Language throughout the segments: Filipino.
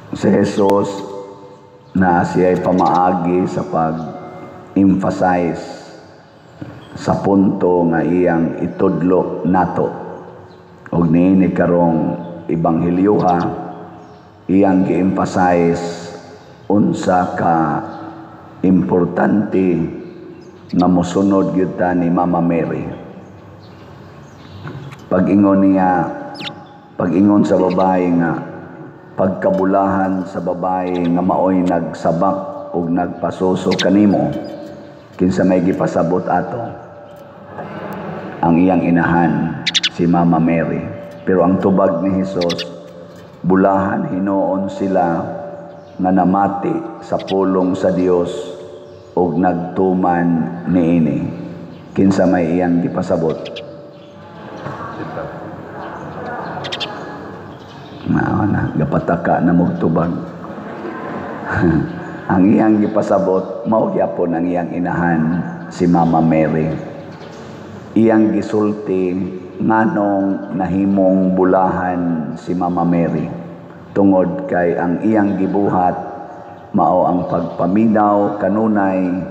si Jesus na siya ay pamaagi sa pag-emphasize sa punto nga iyang itudlo nato og niini karong ibanghelyuha iyang gi-emphasize unsa ka importante nga mosunod gyud ta ni Mama Mary. Pag-ingon sa babae nga pagkabulahan sa babae nga maoy nagsabak ug nagpasuso kanimo kinsa may gipasabot ato ang iyang inahan si Mama Mary. Pero ang tubag ni Jesus, bulahan hinuon sila nga namati sa pulong sa Dios ug nagtuman niini. Kinsa may iyang gipasabot? Na gapataka na mogtubag. Ang iyang gipasabot mao gyapon ang iyang inahan si Mama Mary. Iyang gisulti nganong nahimong bulahan si Mama Mary tungod kay ang iyang gibuhat mao ang pagpaminaw kanunay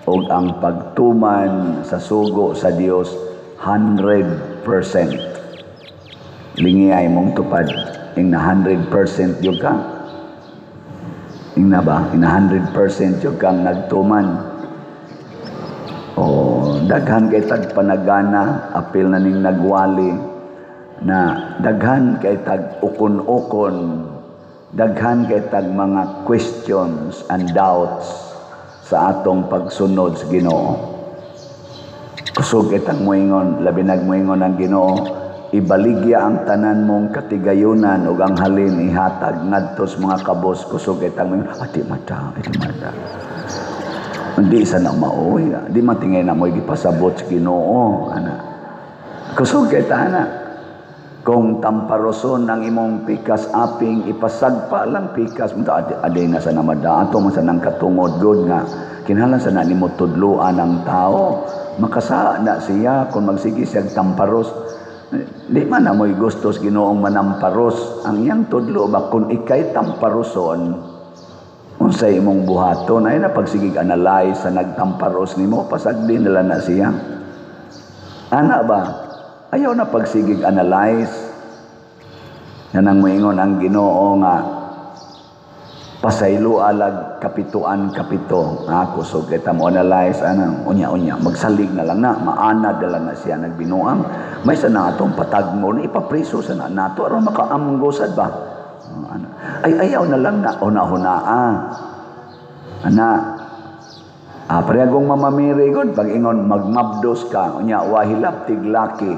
ug ang pagtuman sa sugo sa Dios 100%. Lingiyay mong tupad ing na 100% yung ka. Ing na ba? Ing na 100% yung kang nagtuman. O daghan kay tag panagana, apil na ning nagwali, na daghan kay tag ukon-ukon, daghan kay tag mga questions and doubts sa atong pagsunod sa Ginoo. Kusog kay tag moingon, labi nagmoingon ang Ginoo, ibaligya ang tanan mong katigayunan ug ang halin ihatag ngadto sa mga kabos. Kusog kay tag moingon, ati mata. Hindi sa na maoy, di matingay na mo'y gipasabot sa Ginoo, ana. Kusog kay ta, ana. Kung tamparoson ang imong pikas aping ipasagpa lang pikas mo aday na sa namada ato man sa nang katungod good nga kinahanglan sa na nimo tudloan ang tao makasa na siya kung magsige siya tamparos di man na mo'y gustos Ginoong manamparos ang iyang tudlo ba kung ikay tamparoson unsay imong buhaton ay na pagsigig analyze sa nagtamparos nimo pasagdi nila na siya ana ba ayaw na pagsigig analyze na nang moingon ang Ginoo nga pasaylo alag kapituan kapito ako so kita mo analyze anang unya magsalig na lang na maanad na lang na siya nagbinuang may sa natong patagmo na ipapriso sa nato aron makaamgosad ba ay ayaw na lang na una-hunaa ana parehagong Mama Mary god pag ingon magmabdos ka unya wahilap tiglaki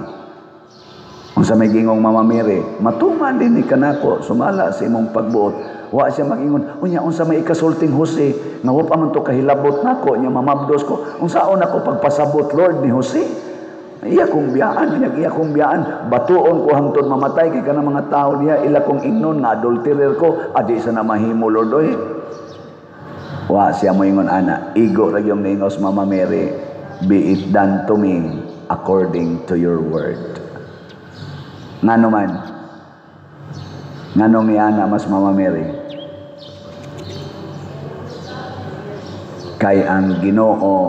unsa may gingong Mama Mary matuman din ni kanako sumala sa imong pagbuot wa siya magingon unya unsa may ikasulting Jose nga wa pa man to kahilabot nako nya mamabdos ko unsaon ako pagpasabot Lord ni Jose iya kong biyaan batuon ko hangtod mamatay kay kana mga tao diha ila kong ingnon nga adulterer ko adi sa na mahimo Lord oy wa siya moingon ana igo ra gyud niingos Mama Mary be it done to me according to your word. Ngano man? Ngano ni ana mas Mama Mary? Kay ang Ginoo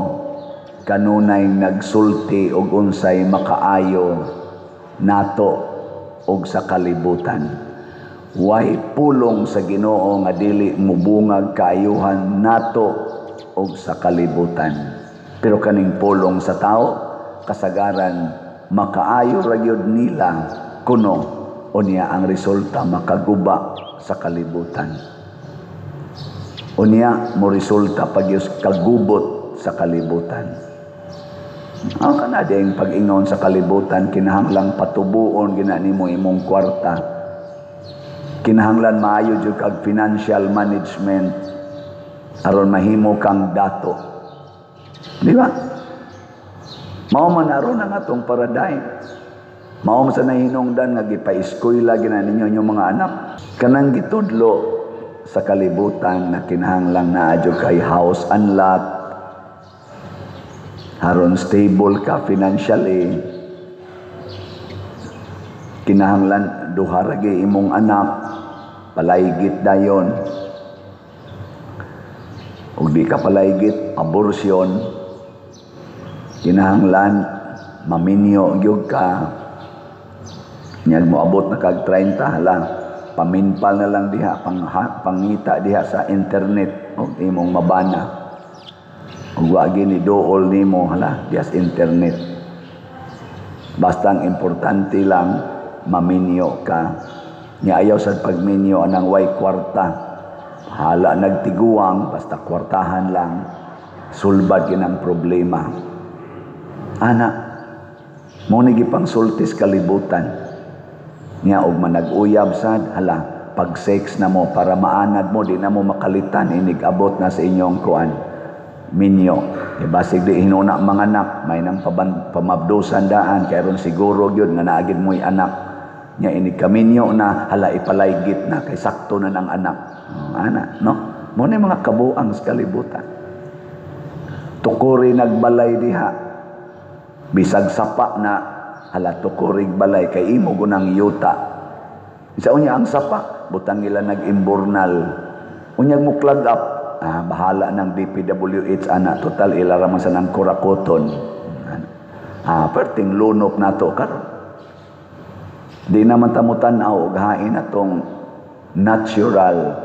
kanunay nagsulti og unsay makaayo nato og sa kalibutan. Way pulong sa Ginoo nga dili mubungag kaayuhan nato og sa kalibutan. Pero kaning pulong sa tao kasagaran makaayo ra gyud nila kuno unya ang resulta makaguba sa kalibutan. Unya mo resulta pagyos kagubot sa kalibutan. Ang kanadeng pag-ingon sa kalibutan kinahanglang patubuon gina nimo imong kwarta. Kinahanglan maayo jud kag financial management aron mahimo kang dato. Di ba? Mao man aron ang atong paradigm. Mao man sa nahinungdan nga gipa-eskwela gina ninyo inyong mga anak. Kanang gitudlo sa kalibutan na kinahanglang naa jud kay house and lot. Aron stable ka financially. Kinahanglan duha ra gyud imong anak palaygit dayon. Ug di ka palaygit, abortion, kinahanglan maminyo gyud ka. Nyag mo abot na kag 30 hala, paminpal na lang diha, pangita diha sa internet ug imong mabana. Ug wa gini dool nimo hala diha sa internet. Basta ang importante lang maminyo ka. Nya ayaw sa pagminyo anang way kwarta. Hala nagtiguang basta kwartahan lang, sulbad ginang problema. Ana, mo ni gipang sultis kalibutan. Nya og manag-uyab sad, hala, pag sex na mo para maanad mo, di na mo makalitan, inig-abot na sa inyong kuan. Minyo. Basig di hinuna mga anak, may nang pamabdusan daan, kaya ron siguro yun, nga naagid mo'y anak. Nya inig kaminyo na, hala ipalaygit na, kay sakto na ng anak. Ana, no? Muna mga kabuang sa kalibutan. Tukuri nagbalay diha. Bisag sapa na, hala tukurig balay, kay imo gunang yuta. Isa unya ang sapa, butang nila nag-imburnal. Unyag mo clog up, bahala ng DPWH, ana, total ilaraman sa ng kurakoton. Perting lunop na to, karon. Di naman tamutan-aw, gahain na tong natural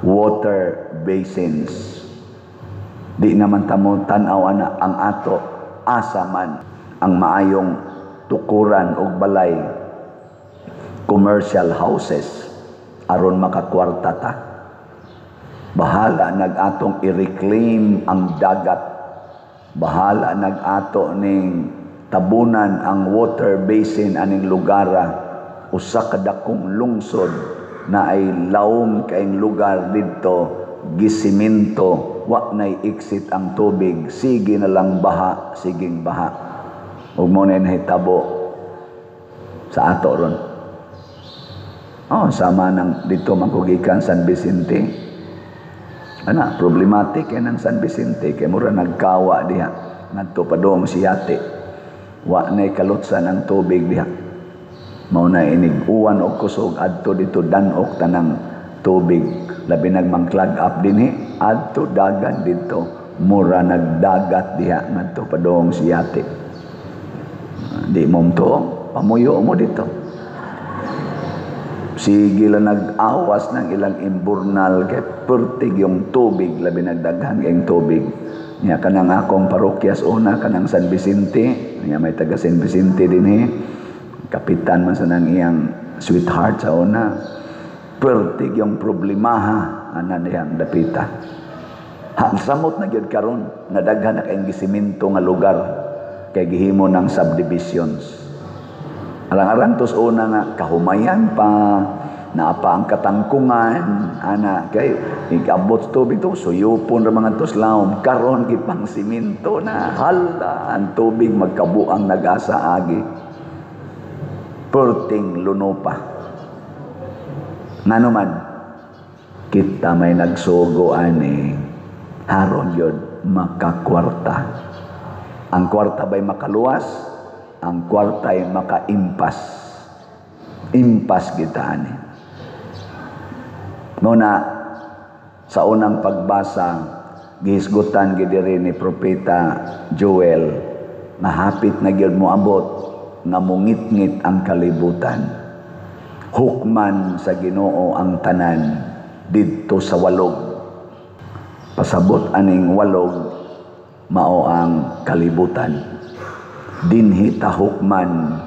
water basins. Di naman tamutan-aw ana ang ato asaman ang maayong tukuran o balay, commercial houses, aron makakwarta ta. Bahala nag-atong i-reclaim ang dagat. Bahala nag-ato ning tabunan ang water basin aning lugara. Usa ka dakong lungsod na ay lawom kaayong lugar didto, gisiminto, wa nay exit ang tubig, sige na lang baha, siging baha. Ug mo na nahitabo sa ato ron. Sama nang dito mangkugikan San Vicente. Ana, problematic yan ang San Vicente, kay mura nagkawa diha, ngadto pa dong siyate. Wa nay kalutsan ang tubig diha. Mao na inig uwan og kusog adto dito danok tanang tubig, labi nagmang-clog up dinhi adto dagan dito, mura nagdagat diha ngadto pa dong siyate. Di mo to, pamuyo mo dito. Sige lang nag-awas ng ilang imburnal kay pertig yung tubig, labi nagdaghan kayong tubig. Nya kanang akong parokyas una, kanang San Vicente, nya may taga San Vicente din kapitan man sa nang iyang sweetheart sa una. Pertig yung problemaha, ana niyang dapita. Samot na gyud karon, nadaghan na kayong gisiminto nga lugar, kay gihimo ng subdivisions. Alang-alang tos una nga kahumayan pa, naapa ang katangkungan, ana kay ikabot tubig to, suyupon ra mga tos laom, karon gipang siminto na, hala ang tubig magkabuang nagasa agi. Perting lunopa. Ngano man, kita may nagsugo ani, haron yun makakwarta. Ang kwarta ba'y makaluwas? Ang kwarta ay makaimpas. Impas kita ani. Muna, sa unang pagbasa, gihisgutan gidiri ni Propeta Joel, na hapit na gyud mo abot, nga mungit-ngit ang kalibutan. Hukman sa Ginoo ang tanan didto sa walog. Pasabot aning walog, mao ang kalibutan. Dinhi ta hukman,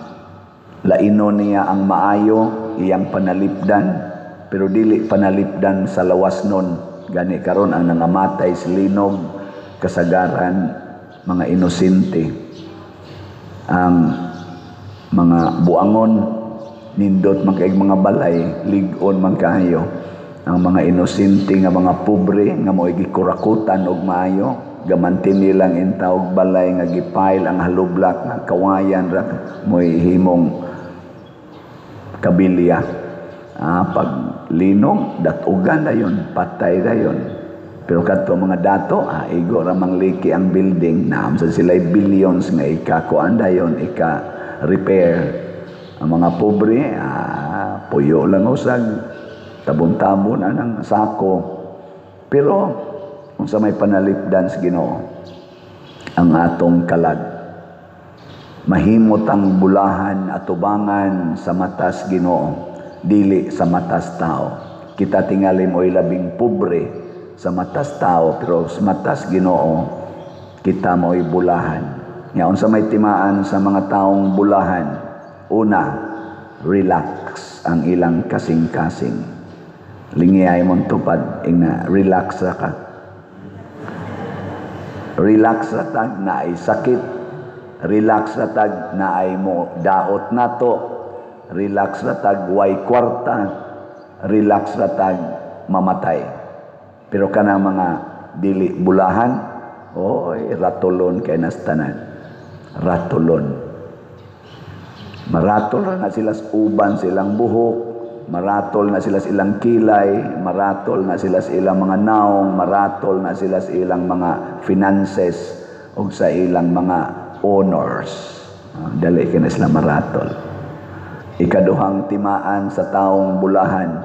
laino niya ang maayo, iyang panalipdan, pero dili panalipdan sa lawas nun. Gani karon ang nangamatay silinog, kasagaran, mga inosente. Ang mga buangon, nindot man kaayong mga balay, ligon man kaayo. Ang mga inosente nga mga pobre, nga mo'y gikurakutan og maayo, gamantin nilang intawag balay nga gipail ang halublak nga kawayan ra mo'y himong kabilya. Pag linog, datugan na yun, patay na yun. Pero kadto mga dato, igo ra mangliki ang building, naam sa sila'y billions nga ikakuan na yun, ika-repair. Ang mga pobre, puyo lang usag, tabon-tabon na ng sako. Pero kung sa may panalipdan sa Ginoo ang atong kalag, mahimot ang bulahan at tubangan sa matas Ginoo, dili sa matas tao. Kita tingali mo'y labing pobre sa matas tao, pero sa matas Ginoo kita mo'y bulahan. Ngayon sa may timaan sa mga taong bulahan, una, relax ang ilang kasing-kasing. Lingiyay mong tupad, ina, relax ra ka. Relax ra tag na ay sakit. Relax ra tag na ay mo daot nato. Relax ra tag way kwarta. Relax ra tag mamatay. Pero kanang mga dili bulahan, oy, ratulon kay nastanan. Ratulon. Maratol na sila sa uban silang buhok, maratol na sila sa ilang kilay, maratol na sila sa ilang mga naong, maratol na sila sa ilang mga finances o sa ilang mga honors. Dali ka na sila maratol. Ikaduhang timaan sa taong bulahan,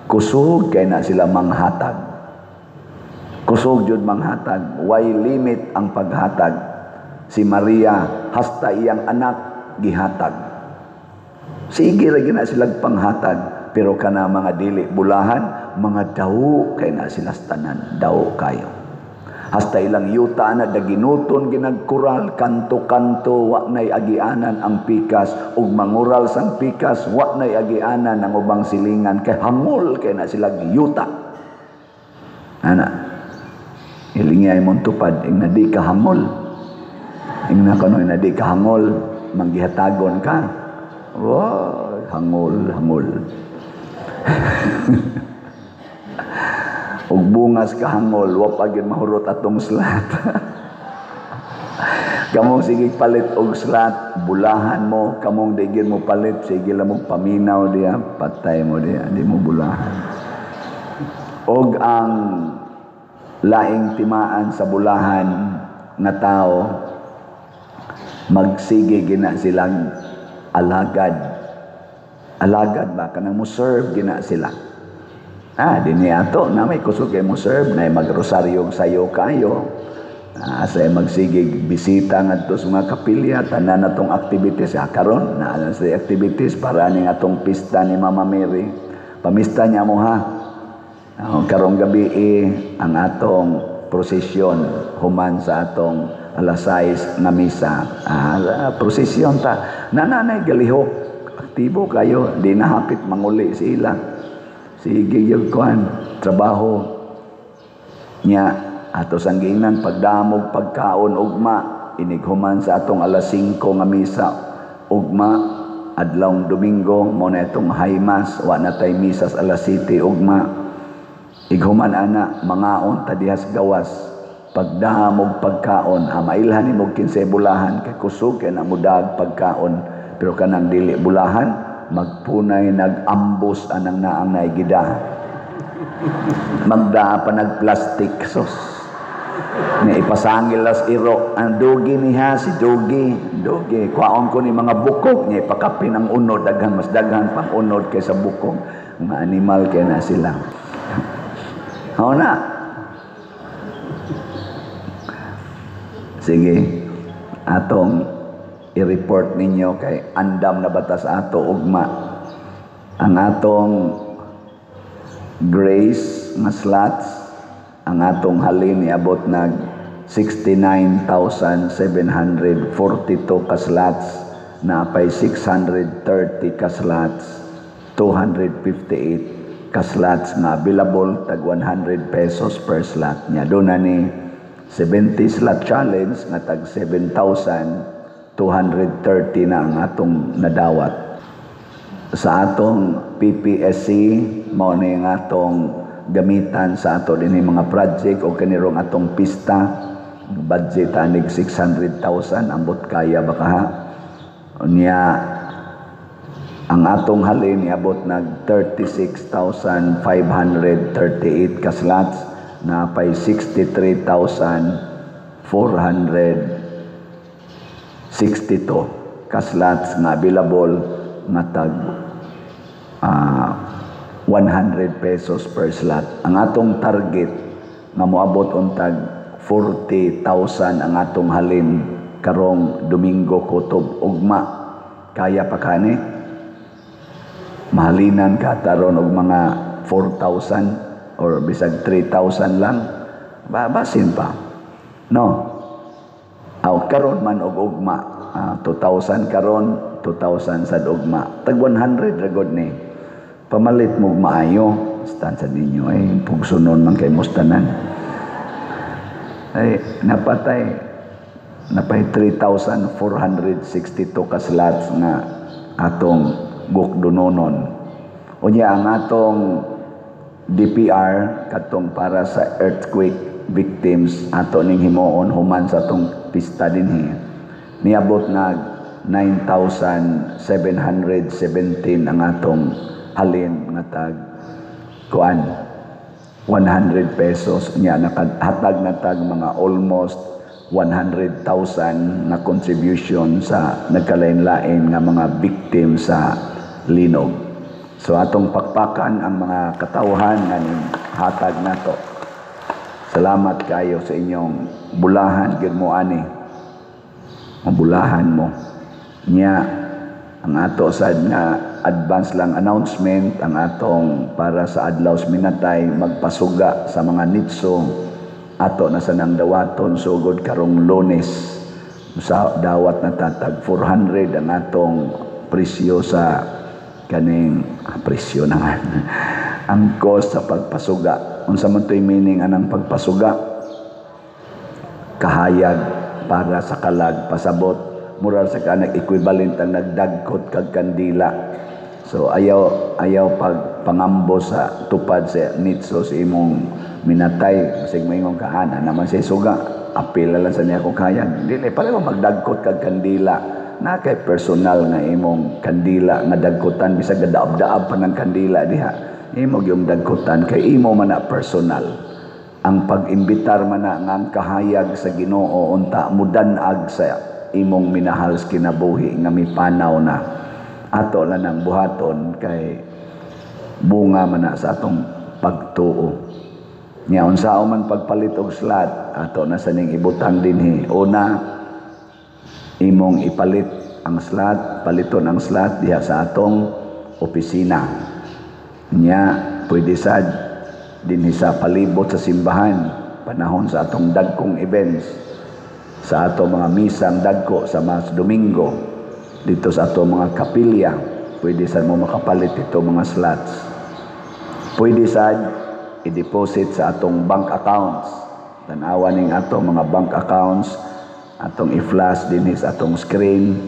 kusog kay na sila manghatag. Kusog jud manghatag, way limit ang paghatag. Si Maria, hasta iyang anak, gihatag. Sige ra gina silang panghatag, pero kana mga dili bulahan, mga daw kay na sila tanan, daw kayo. Hasta ilang yuta na daginuton ginagkural, kanto-kanto, wa nay agianan ang pikas, ug mangural sang pikas, wa nay agianan ang ubang silingan, kay hangol kay na sila yuta. Ana, ilingay mong tupad, ing na di ka hangol. Ing na kanoy na di ka hangol, manggihatagon ka. Wow, hangol. Ug bungas ka hangol, wa pa gyud mahurot atong slat. Kamong sige palit og slat, bulahan mo, kamong di gyud mo palit, sige lang mo paminaw diya, patay mo diya, di mo bulahan. Og ang laing timaan sa bulahan na tao, magsige gina silang alagad. Alagad ba? Kanang mo serve gina sila. Dini ato na may kusog kay mo serve, na magrosaryo sayo kayo. Asay magsigig bisita ngadto sa mga kapilya, tanan natong activities karon na sa activities para ning atong pista ni Mama Mary. Pamista niya mo ha. Karong gabi ang atong prosesyon human sa atong alas 6 na misa. Prosesyon ta. Nananay galihok. Aktibo kayo. Di na hapit manguli sila. Sige yung kuhan. Trabaho niya. Ato sangginan pagdamog pagkaon ugma. Inighuman sa atong alas 5 nga misa. Ugma. Adlawng Domingo. Muna itong high mass. Wa na tay misa sa alas 7 ugma. Ighuman ana. Mangaon tadihas gawas. Pagdamog pagkaon, mailhan ni mo kinsay bulahan, kay kusog kay namudag pagkaon, pero kanang dili bulahan, magpunay nag-ambos anang naang naigida. Magdaa pa nagplastik sos. Nga ipasangil las iro, ang dugi niya si dugi, kwaon ko ni mga bukog, nga ipakapin ang unod, daghan mas daghan pang unod kaysa bukog, mga animal kay na sila. Hao na. Sige, atong i-report ninyo kay andam na batas ato ugma. Ang atong grace nga slots, ang atong halin niabot nag 69,742 ka slots, na pay 630 ka slots, 258 ka slots nga available, tag 100 pesos per slot nya. Doon na ni 70 slot challenge nga tag 7,230 na ang atong nadawat. Sa atong PPSC mao ni ang atong gamitan sa ato dinhi mga project o kanirong atong pista. Budget anig 600,000, ambot kaya baka ha. Unya ang atong halin niabot nag 36,538 ka slots, na pay 63,462 ka slots nga available nga tag 100 pesos per slot. Ang atong target nga moabot untag 40,000 ang atong halin karong Domingo kutob ugma. Kaya pa kani? Mahalinan ka taron og mga 4,000 or bisag 3,000 lang. Basin pa. No. Karon man og ugma. 2,000 karon, 2,000 sa ugma. Tag 100 ragod ni. Pamalit mo maayo. Stansa ninyo ay pugsunon man kay mustanan. Ay napay 3,462 ka slots nga atong gukdunonon. Unya ang atong DPR katong para sa earthquake victims ato ning himuon human sa atong pista dinhi niabot na 9,717 ang atong halin nga tag kuan 100 pesos nya nakahatag na tag mga almost 100,000 na contribution sa nagkalain-lain nga mga victim sa linog. So atong pakpakan ang mga katawhan nga hatag nato. Salamat kayo sa inyong bulahan gyud mo ani. Mabulahan mo. Nya ang ato sad nga advance lang announcement ang atong para sa adlaw minatay magpasuga sa mga nitso ato na sa nang dawaton sugod karong Lunes sa dawat na tatag 400 ang atong presyo sa kaning presyo naman ang cost sa pagpasuga unsa man toy meaning anang pagpasuga kahayag para sa kalag pasabot mural sa kanang equivalent ang nagdagkot kag kandila. So ayaw pag pangambo sa tupad sa nitso sa imong minatay sig moingon ka ana naman say suga apil lang sa niya kung kaya dili pareho magdagkot kag kandila na kay personal nga imong kandila nga dagkotan bisag daab-daab pa ng kandila diha imo gyung dagkotan kay imo man na personal ang pag-imbitar man na nga kahayag sa Ginoo unta mudan-ag sa imong minahal sa kinabuhi nga mipanaw na ato lang ang buhaton kay bunga man na sa atong pagtuo nya unsa man pagpalit og slot ato na sa ning ibutang dinhi una imong ipalit ang slot paliton ang slot diha sa atong opisina nya pwede sad dinhi sa palibot sa simbahan panahon sa atong dagkong events sa ato mga misang dagko sa mas Domingo dito sa ato mga kapilya pwede sad mo makapalit ito mga slots pwede sad i-deposit sa atong bank accounts tanawa ning ato mga bank accounts atong i-flash dinhi sa atong screen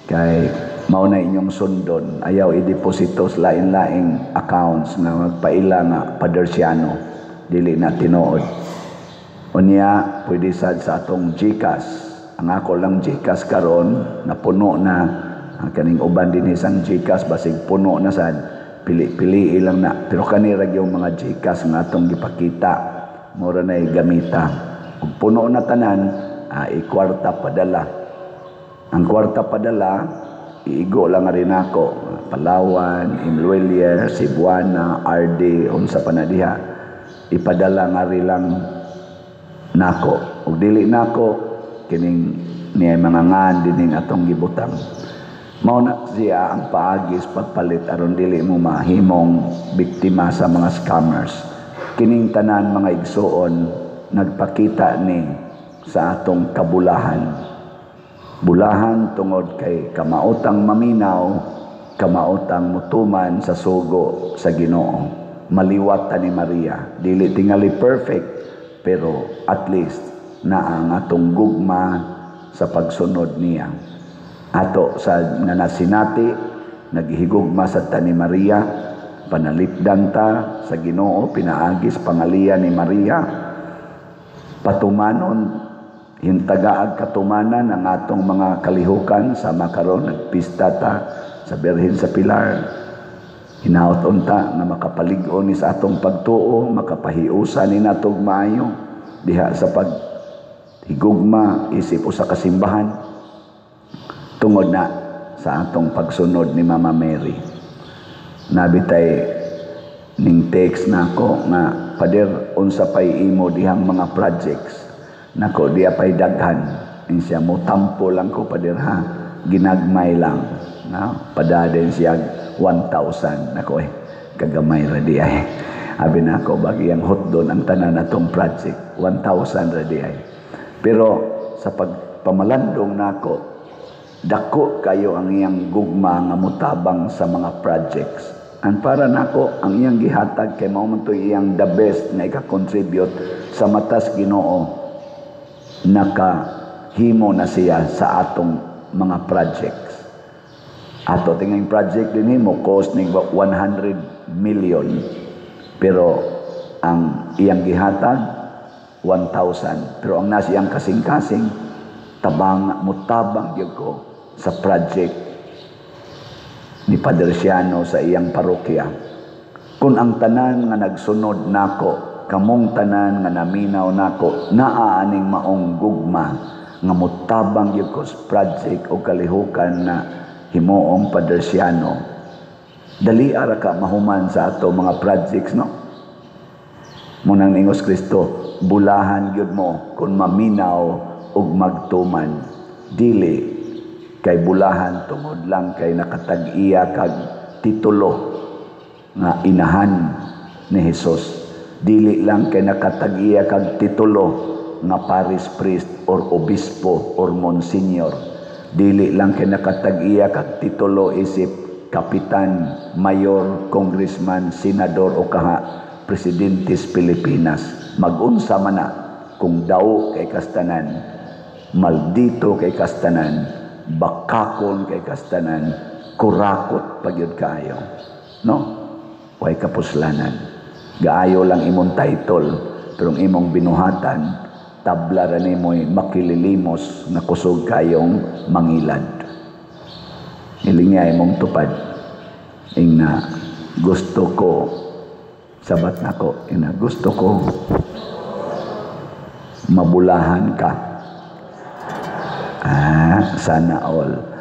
kay mao na inyong sundon ayaw i-deposito sa lain-laing accounts nga magpaila nga padersyano dili na tinuod unya pwede sad sa atong GCash ang ako lang GCash karon napuno na ang kaning uban din isang GCash basig puno na sad pili-pili lang na pero kanira yung mga GCash nga atong gipakita mura na gamita ug puno na tanan i-kwarta padala ang kwarta padala iigo lang rin ako Palawan, Iloilo, Cebuana, RD unsa pa na diha ipadala nga rin lang nako ug dili nako kining niya mga ngan dining atong gibutang mao na siya ang paagis pagpalit aron dili mo mahimong biktima sa mga scammers kining tanan mga igsuon nagpakita ni sa atong kabulahan bulahan tungod kay kamautang maminaw kamautang mutuman sa sugo sa Ginoo maliwat ta ni Maria dili tingali perfect pero at least na ang atong gugma sa pagsunod niya. Ato sa nanasinati, naghihigugma sa ta ni Maria, panalipdan ta sa Ginoo, pinaagis pangalian ni Maria, patumanon, hintagaag katumanan ang atong mga kalihukan sa makaron, nagpista ta sa Birhen sa Pilar, hinaot unta na makapalig-on ni sa atong pagtuo, makapahiusa ni natog maayo diha sa paghigugma isip usa ka simbahan tungod na sa atong pagsunod ni Mama Mary. Nabitay ning text nako nga pader unsa pay imo dihang mga projects nako diya pay daghan siya mo tampo lang ko pader ha ginagmay lang na padaden siya 1,000 nako kagamay ra di ay abi nako bagiyang hotdon ang tanan natong project 1,000 ra di ay pero sa pagpamalandong nako dako kayo ang iyang gugma nga mutabang sa mga projects. Ang para nako ang iyang gihatag kay mao man to iyang the best na ika-contribute sa matas Ginoo nakahimo na siya sa atong mga projects. Ato tinging project din mo cost ning 100 million pero ang iyang gihatag 1,000 pero ang nasiyang kasing-kasing mutabang gyud ko sa project ni Padre Siano sa iyang parokya. Kung ang tanan nga nagsunod nako, kamong tanan nga naminaw nako, naaaning maong gugma nga mutabang gyud ko sa project o kalihukan na himuong Padre Siano. Dali ara ka mahuman sa ato mga projects no. Munang ingos Kristo, bulahan gyud mo kung maminaw ug magtuman. Dili kay bulahan tungod lang kay nakatag-iya kag titulo nga inahan ni Hesus. Dili lang kay nakatag-iya kag titulo nga parish priest or obispo or monsignor. Dili lang kay nakatag-iya kag titulo isip kapitan, mayor, congressman, senador o kaha presidentes Pilipinas. Mag-unsa man na kung daw kay kastanan, maldito kay kastanan, bakakon kay kastanan, kurakot pagyud kaayo. No? Way kapuslanan. Gaayo lang imong title, pero ang imong binuhatan, tabla ra nimoy makililimos na kusog kayong mangilad. Ilinga imong tupad. Ing na gusto ko, sabat nako, ina gusto ko mabulahan ka. Sana all.